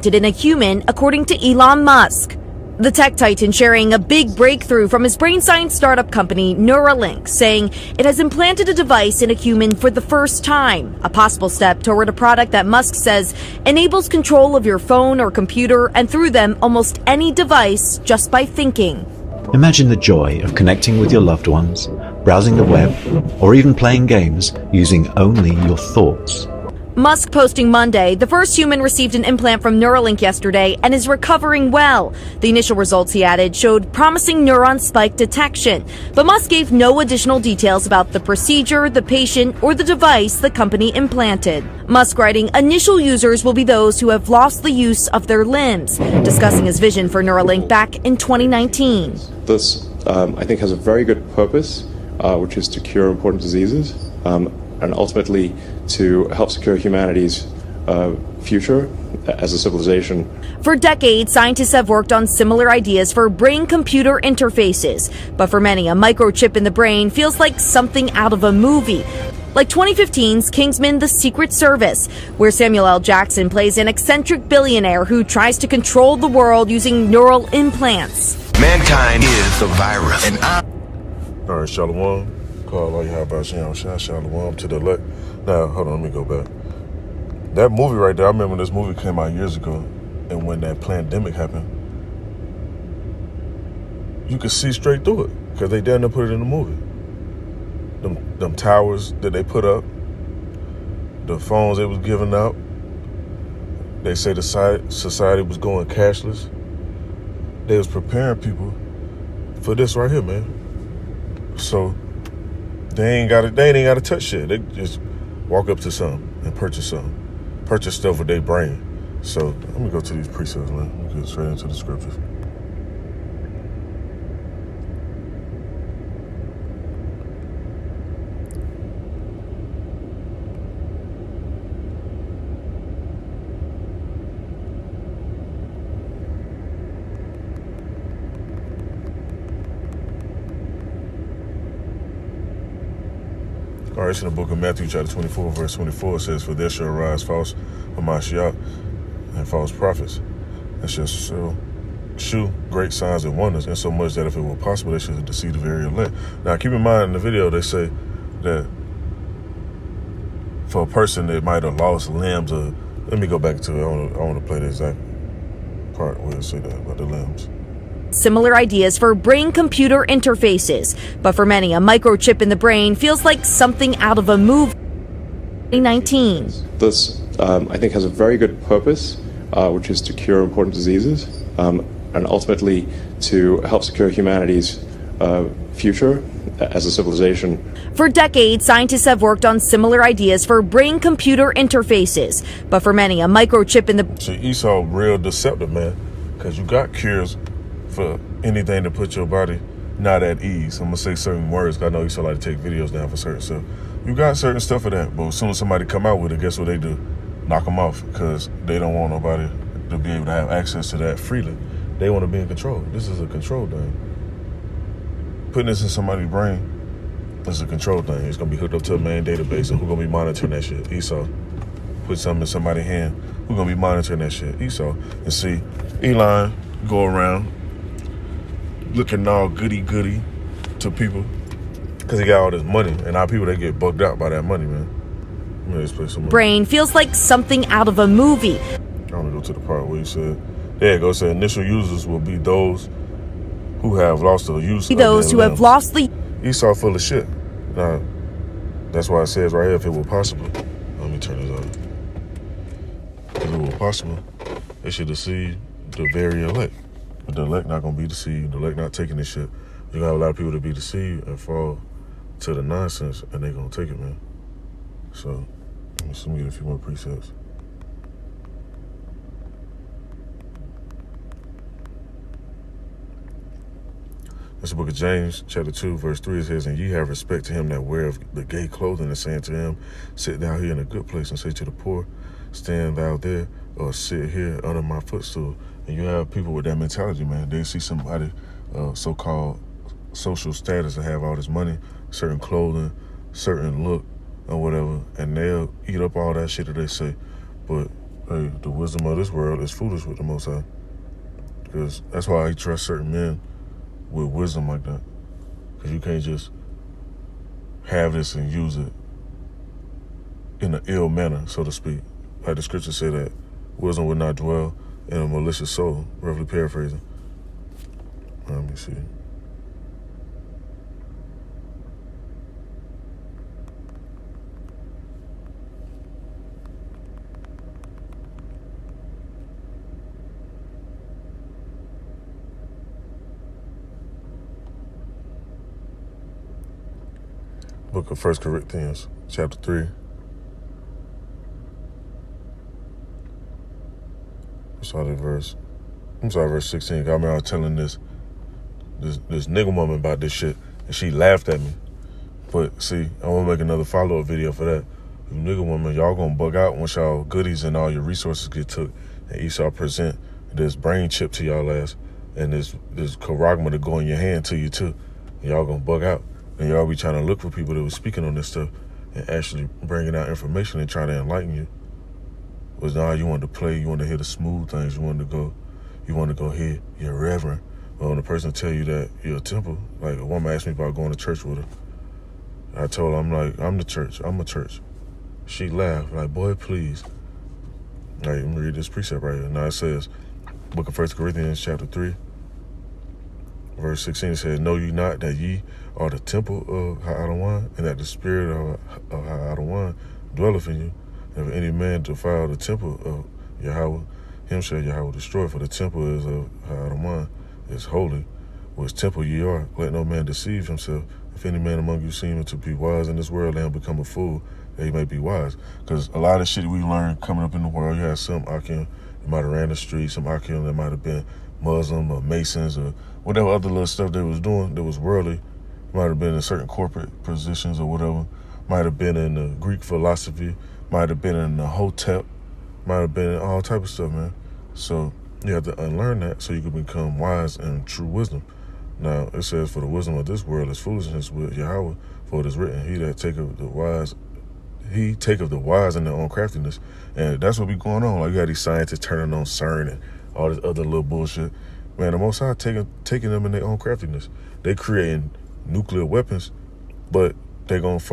in a human, according to Elon Musk. The tech titan sharing a big breakthrough from his brain science startup company Neuralink, saying it has implanted a device in a human for the first time, a possible step toward a product that Musk says enables control of your phone or computer and through them almost any device just by thinking. Imagine the joy of connecting with your loved ones, browsing the web, or even playing games using only your thoughts. Musk posting Monday, the first human received an implant from Neuralink yesterday and is recovering well. The initial results, he added, showed promising neuron spike detection, but Musk gave no additional details about the procedure, the patient, or the device the company implanted. Musk writing, initial users will be those who have lost the use of their limbs, discussing his vision for Neuralink back in 2019. This, I think, has a very good purpose, which is to cure important diseases. And ultimately to help secure humanity's future as a civilization. For decades, scientists have worked on similar ideas for brain-computer interfaces. But for many, a microchip in the brain feels like something out of a movie. Like 2015's Kingsman: The Secret Service, where Samuel L. Jackson plays an eccentric billionaire who tries to control the world using neural implants. Mankind is the virus. All right, Shalom. Call you how about Shalom to the left. Now, hold on, let me go back. That movie right there, I remember this movie came out years ago, and when that pandemic happened, you could see straight through it because they didn't put it in the movie. Them towers that they put up, the phones they was giving out. They say the society was going cashless. They was preparing people for this right here, man. So they ain't gotta touch shit. They just walk up to something and purchase something. Purchase stuff with their brain. So let me go to these precepts, man. Let me get straight into the scriptures. All right, it's in the book of Matthew, chapter 24, verse 24. It says, "For there shall arise false Hamashiach and false prophets, and shall shew great signs and wonders, insomuch that if it were possible, they should deceive the very elect." Now, keep in mind, in the video, they say that for a person that might have lost limbs, or let me go back to it. I want to play the exact part where it say that about the limbs. Similar ideas for brain-computer interfaces, but for many, a microchip in the brain feels like something out of a movie. 2019. This, I think, has a very good purpose, which is to cure important diseases, and ultimately to help secure humanity's future as a civilization. For decades, scientists have worked on similar ideas for brain-computer interfaces, but for many, a microchip in the... See, Esau real deceptive, man, because you got cures for anything to put your body not at ease. I'm gonna say certain words, because I know Esau like to take videos down for certain stuff. You got certain stuff for that, but as soon as somebody come out with it, guess what they do? Knock them off, because they don't want nobody to be able to have access to that freely. They want to be in control. This is a control thing. Putting this in somebody's brain is a control thing. It's gonna be hooked up to a main database, and who's gonna be monitoring that shit? Esau. Put something in somebody's hand, who's gonna be monitoring that shit? Esau. And see, Elon go around looking all goody to people because he got all this money, and our people, they get bugged out by that money, man. Let me just play some more. Brain feels like something out of a movie. I want to go to the part where he said, there it goes, said initial users will be those who have lost the use of those who limbs. have lost the... Esau full of shit. Now, that's why it says right here, if it were possible. Let me turn this on. If it were possible, they should deceive the very elect. But the elect not going to be deceived. The elect not taking this shit. You're going to have a lot of people to be deceived and fall to the nonsense, and they're going to take it, man. So, let me get a few more precepts. That's the book of James, chapter 2, verse 3. It says, "And ye have respect to him that weareth the gay clothing, and saying to him, sit thou here in a good place, and say to the poor, stand thou there, or sit here under my footstool." And you have people with that mentality, man. They see somebody, so-called social status, that have all this money, certain clothing, certain look, or whatever, and they'll eat up all that shit that they say. But hey, the wisdom of this world is foolish with the Most High. Because that's why he trusts certain men with wisdom like that. Because you can't just have this and use it in an ill manner, so to speak. Like the scripture say that wisdom would not dwell in a malicious soul, roughly paraphrasing. Let me see. Book of 1 Corinthians, chapter 3. Verse 16. I remember I was telling this nigga woman about this shit, and she laughed at me. But see, I want to make another follow-up video for that. You nigga woman, y'all gonna bug out once y'all goodies and all your resources get took, and Esau present this brain chip to y'all ass, and this charagma to go in your hand to you too. And y'all gonna bug out, and y'all be trying to look for people that was speaking on this stuff and actually bringing out information and trying to enlighten you. Was now you want to play, you want to hear the smooth things, you want to go hear your reverend. But when a person tell you that you're a temple, like a woman asked me about going to church with her, I told her, I'm like, I'm the church, I'm a church. She laughed, like, boy, please. All right, let me read this precept right here. Now it says, Book of 1 Corinthians chapter 3, verse 16, it says, know ye not that ye are the temple of Ha-Adawan, and that the spirit of Ha-Adawan dwelleth in you? If any man defile the temple of Yahweh, him shall Yahweh destroy, for the temple is of Ha-Adawan, is holy, which temple ye are. Let no man deceive himself. If any man among you seemeth to be wise in this world, let him become a fool, that he may be wise. Because a lot of shit we learn coming up in the world, you have some Akim that might have ran the street, some Akim that might have been Muslim or Masons or whatever other little stuff they was doing that was worldly, might have been in certain corporate positions or whatever, might have been in the Greek philosophy, might have been in the Hotep, might have been in all type of stuff, man. So you have to unlearn that so you can become wise and true wisdom. Now, it says, for the wisdom of this world is foolishness with Yahweh, for it is written, he taketh the wise in their own craftiness. And that's what be going on. Like, you got these scientists turning on CERN and all this other little bullshit. Man, the Most High taking them in their own craftiness. They creating nuclear weapons, but they're going to